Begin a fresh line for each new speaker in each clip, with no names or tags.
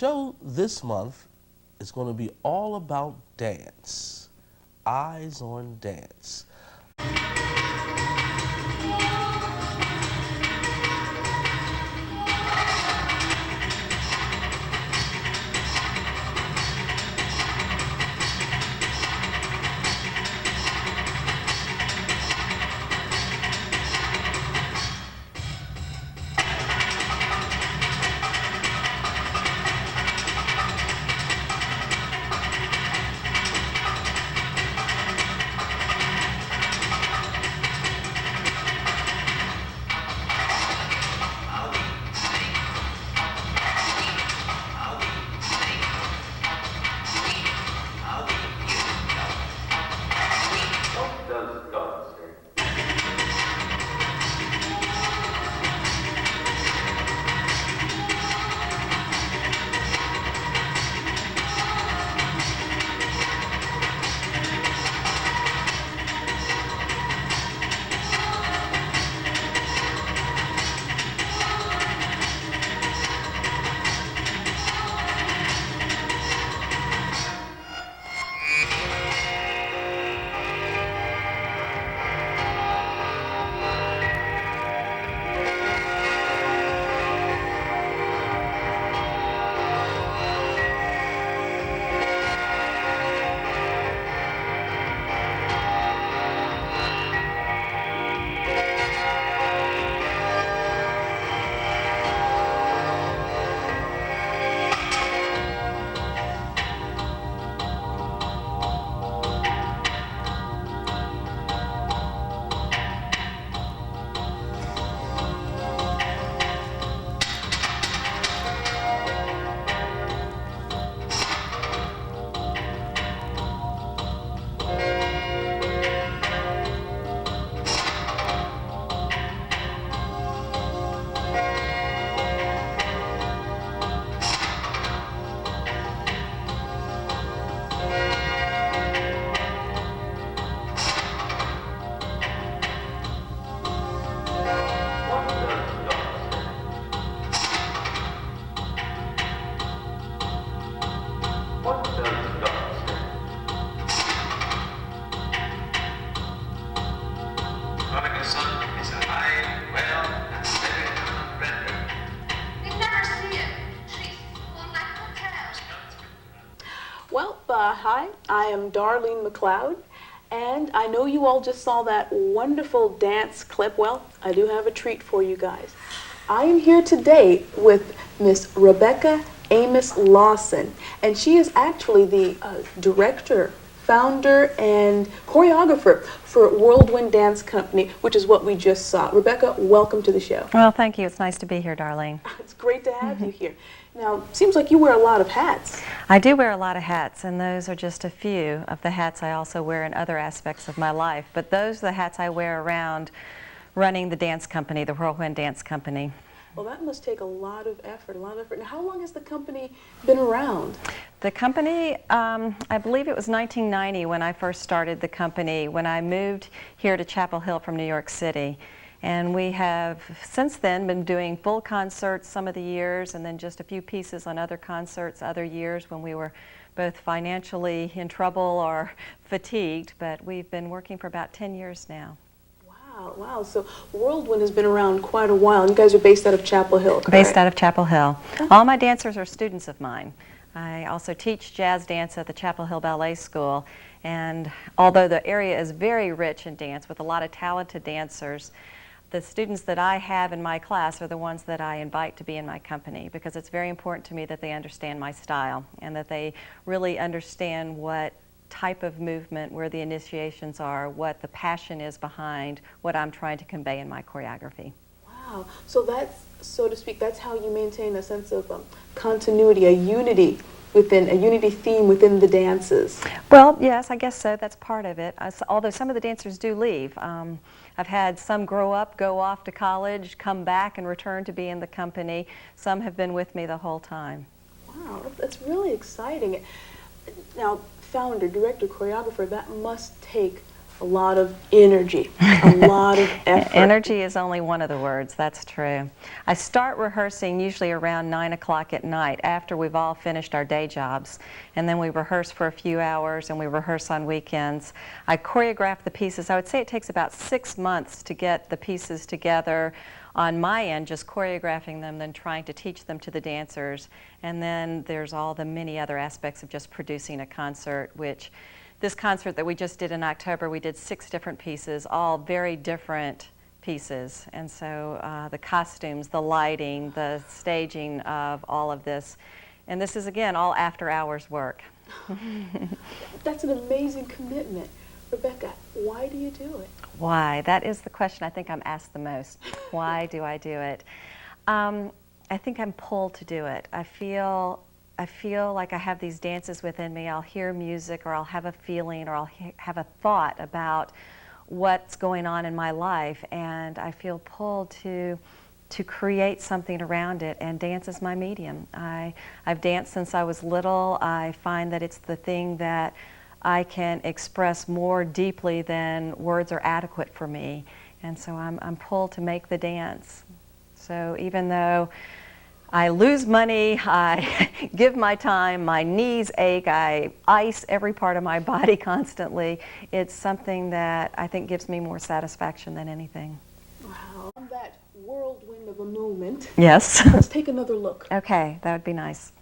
Show this month is going to be all about dance. Eyes on dance.
Well, hi, I am Darlene McLeod, and I know you all just saw that wonderful dance clip. Well, I do have a treat for you guys. I am here today with Miss Rebecca Amos Lawson, and she is actually the director, founder, and choreographer for Whirlwind Dance Company, which is what we just saw. Rebecca, welcome to the show.
Well, thank you. It's nice to be here, Darlene.
It's great to have you here. Now, seems like you wear a lot of hats.
I do wear a lot of hats, and those are just a few of the hats I also wear in other aspects of my life. But those are the hats I wear around running the dance company, the Whirlwind Dance Company.
Well, that must take a lot of effort, Now, how long has the company been around?
The company, I believe it was 1990 when I first started the company, when I moved here to Chapel Hill from New York City. And we have since then been doing full concerts some of the years, and then just a few pieces on other concerts other years when we were both financially in trouble or fatigued. But we've been working for about 10 years now.
Wow. So Whirlwind has been around quite a while. You guys are based out of Chapel Hill, correct?
Based out of Chapel Hill. All my dancers are students of mine. I also teach jazz dance at the Chapel Hill Ballet School. And although the area is very rich in dance with a lot of talented dancers, the students that I have in my class are the ones that I invite to be in my company, because it's very important to me that they understand my style and that they really understand what type of movement, where the initiations are, what the passion is behind what I'm trying to convey in my choreography.
Wow. So that's, so to speak, that's how you maintain a sense of continuity, a unity theme within the dances.
Well, yes, I guess so. That's part of it. Although some of the dancers do leave. I've had some grow up, go off to college, come back and return to be in the company. Some have been with me the whole time.
Wow, that's really exciting. Now, founder, director, choreographer, that must take a a lot of energy, a lot of effort.
Energy is only one of the words, that's true. I start rehearsing usually around 9 o'clock at night after we've all finished our day jobs. And then we rehearse for a few hours and we rehearse on weekends. I choreograph the pieces. I would say it takes about 6 months to get the pieces together on my end, just choreographing them, then trying to teach them to the dancers. And then there's all the many other aspects of just producing a concert, which this concert that we just did in October, we did 6 different pieces, all very different pieces. And so the costumes, the lighting, the staging of all of this. And this is, again, all after hours work.
That's an amazing commitment. Rebecca, why do you do it?
Why? That is the question I think I'm asked the most. Why do I do it? I think I'm pulled to do it. I feel like I have these dances within me. I'll hear music, or I'll have a feeling, or I'll have a thought about what's going on in my life, and I feel pulled to create something around it, and dance is my medium. I've danced since I was little. I find that it's the thing that I can express more deeply than words are adequate for me, and so I'm pulled to make the dance. So even though I lose money, I give my time, my knees ache, I ice every part of my body constantly, it's something that I think gives me more satisfaction than anything.
Wow. On that whirlwind of a moment,
Yes.
let's take another look.
Okay, that would be nice.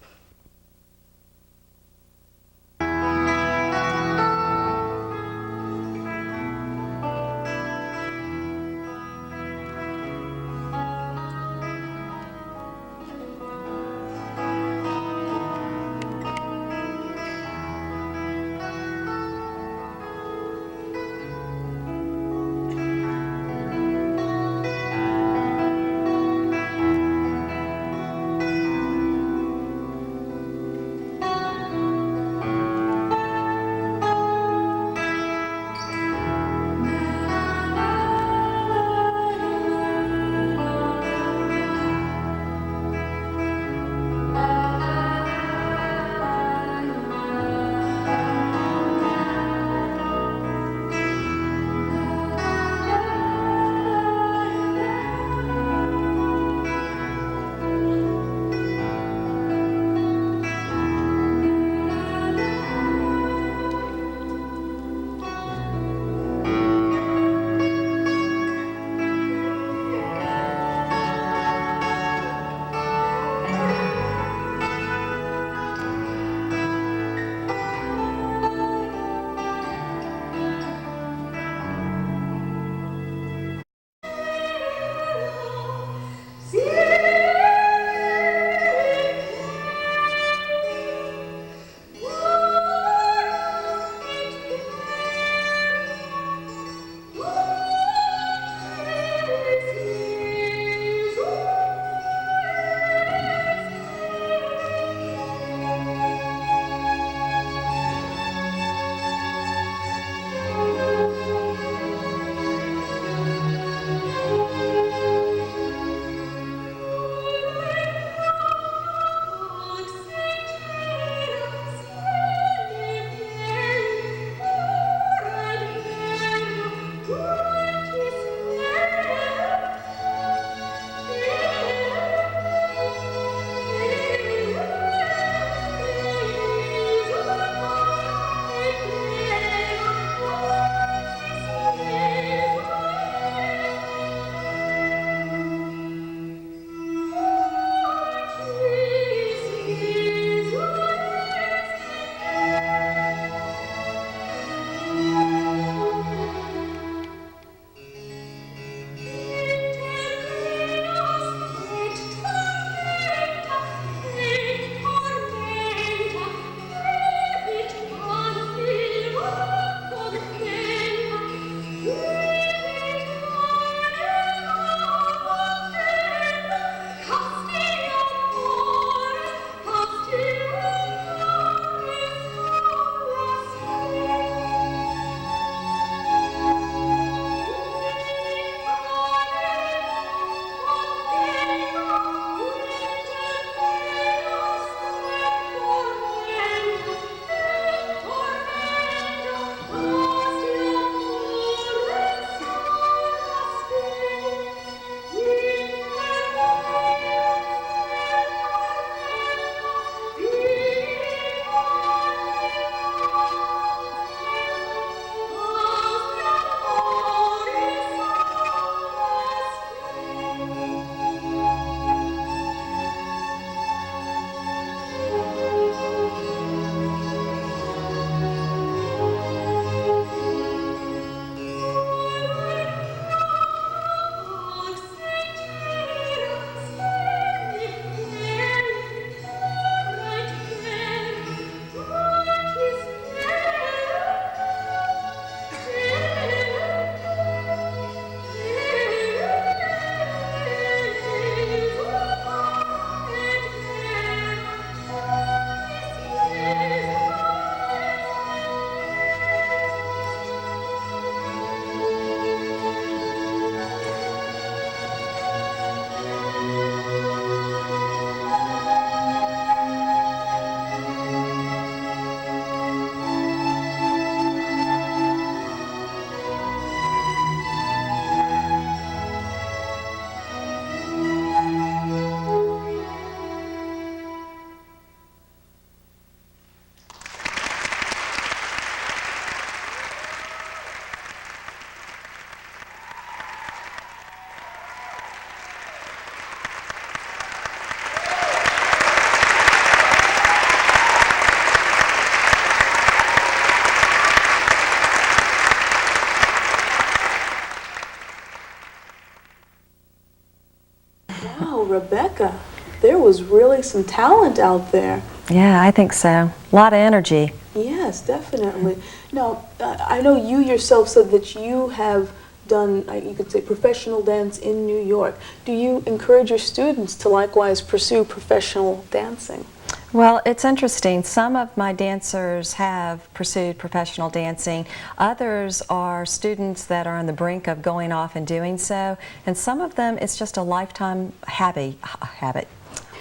Rebecca, there was really some talent out there.
Yeah, I think so. A lot of energy.
Yes, definitely. Now, I know you yourself said that you have done, you could say, professional dance in New York. Do you encourage your students to likewise pursue professional dancing?
Well, it's interesting. Some of my dancers have pursued professional dancing. Others are students that are on the brink of going off and doing so. And some of them, it's just a lifetime habit.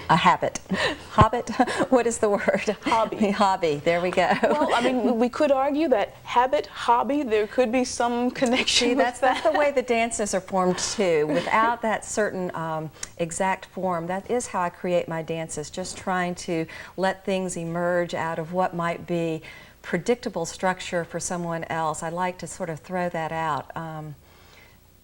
Hobbit? What is the word?
Hobby.
Hobby. There we go.
Well, I mean, we could argue that habit, hobby, there could be some connection
See,
with
that's the way the dances are formed too. Without that certain exact form, that is how I create my dances, just trying to let things emerge out of what might be predictable structure for someone else. I like to sort of throw that out.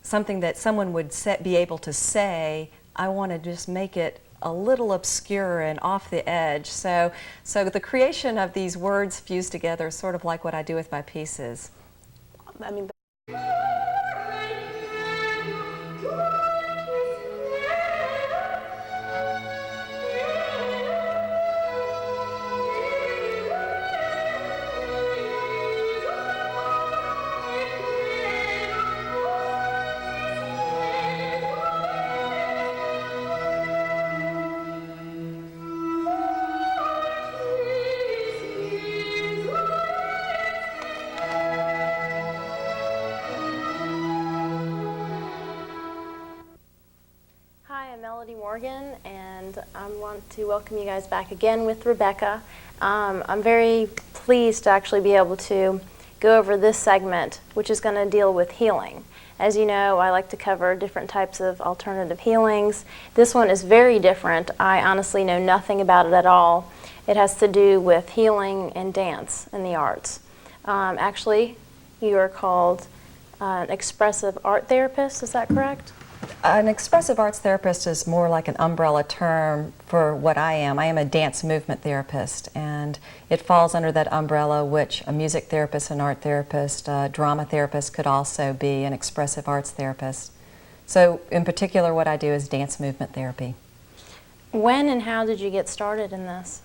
Something that someone would be able to say, I want to just make it a little obscure and off the edge. So the creation of these words fused together is sort of like what I do with my pieces.
I mean,
Hi, I'm Melody Morgan, and I want to welcome you guys back again with Rebecca. I'm very pleased to actually be able to go over this segment, which is going to deal with healing. As you know, I like to cover different types of alternative healings. This one is very different. I honestly know nothing about it at all. It has to do with healing and dance and the arts. Actually, you are called an expressive art therapist, is that correct?
An expressive arts therapist is more like an umbrella term for what I am. I am a dance movement therapist, and it falls under that umbrella, which a music therapist, an art therapist, a drama therapist could also be an expressive arts therapist. So in particular, what I do is dance movement therapy.
When and how did you get started in this?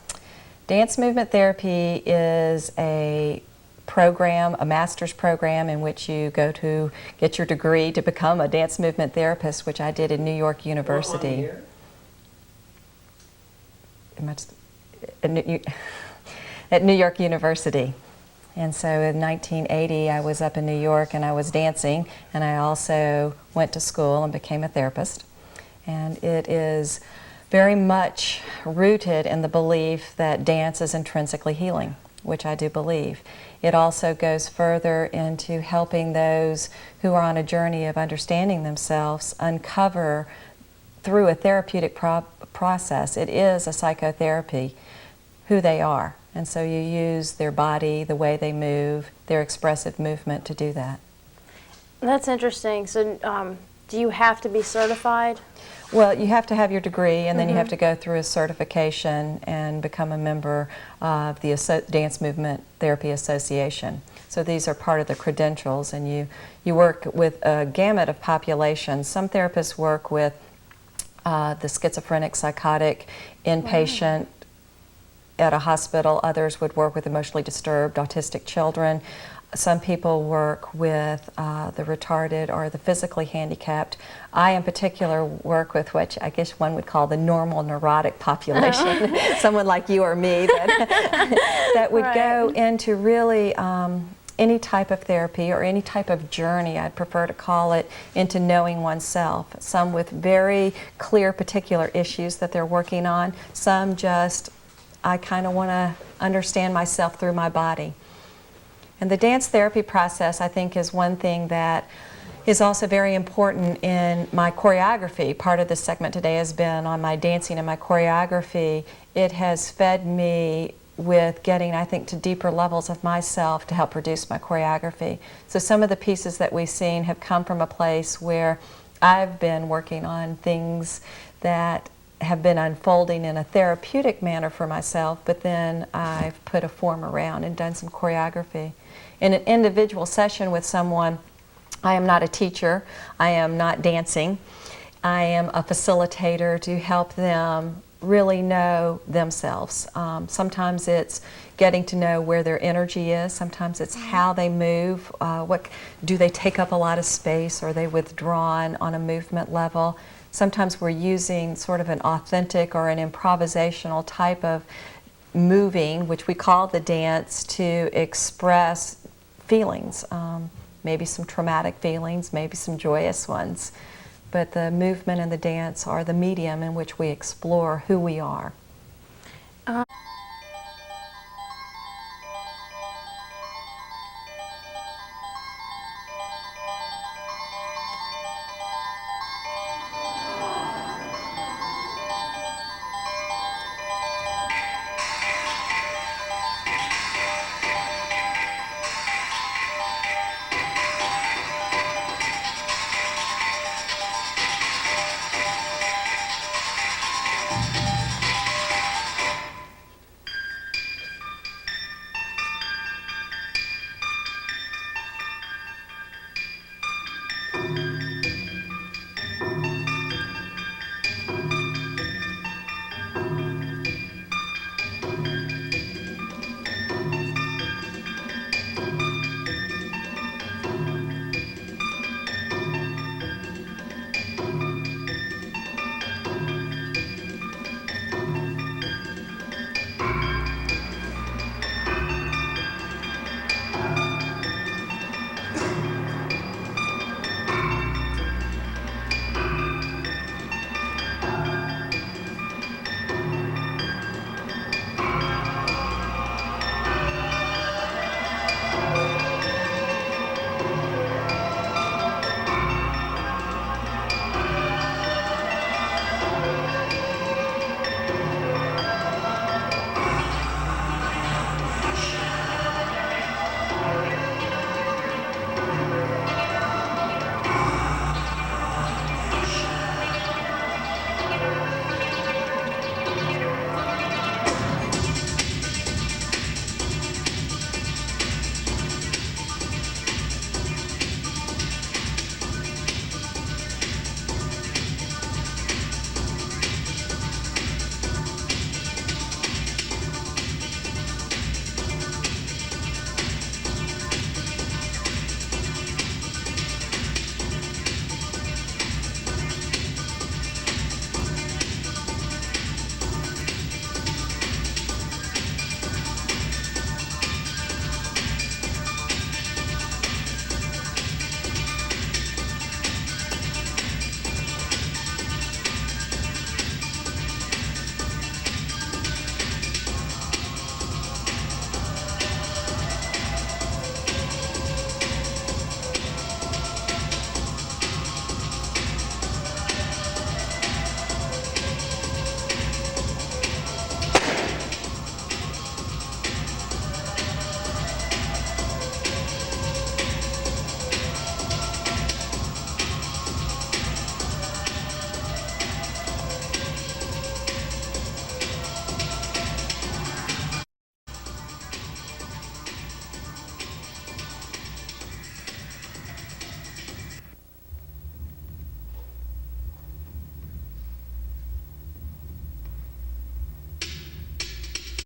Dance movement therapy is a program, a master's program in which you go to get your degree to become a dance movement therapist, which I did at New York University. At New York University. And so in 1980 I was up in New York and I was dancing, and I also went to school and became a therapist. And it is very much rooted in the belief that dance is intrinsically healing, which I do believe. It also goes further into helping those who are on a journey of understanding themselves uncover through a therapeutic process. It is a psychotherapy, who they are. And so you use their body, the way they move, their expressive movement to do that.
That's interesting. So do you have to be certified?
Well, you have to have your degree, and then you have to go through a certification and become a member of the Dance Movement Therapy Association. So these are part of the credentials, and you work with a gamut of populations. Some therapists work with the schizophrenic, psychotic, inpatient at a hospital. Others would work with emotionally disturbed, autistic children. Some people work with the retarded or the physically handicapped. I, in particular, work with what I guess one would call the normal neurotic population, someone like you or me that would go into really any type of therapy or any type of journey, I'd prefer to call it, into knowing oneself. Some with very clear particular issues that they're working on. Some just, I kind of want to understand myself through my body. And the dance therapy process, I think, is one thing that is also very important in my choreography. Part of this segment today has been on my dancing and my choreography. It has fed me with getting, I think, to deeper levels of myself to help produce my choreography. So some of the pieces that we've seen have come from a place where I've been working on things that have been unfolding in a therapeutic manner for myself, but then I've put a form around and done some choreography. In an individual session with someone, I am not a teacher, I am not dancing. I am a facilitator to help them really know themselves. Sometimes it's getting to know where their energy is. Sometimes it's how they move. What do they take up a lot of space? Are they withdrawn on a movement level? Sometimes we're using sort of an authentic or an improvisational type of moving, which we call the dance, to express feelings. Maybe some traumatic feelings, maybe some joyous ones. But the movement and the dance are the medium in which we explore who we are.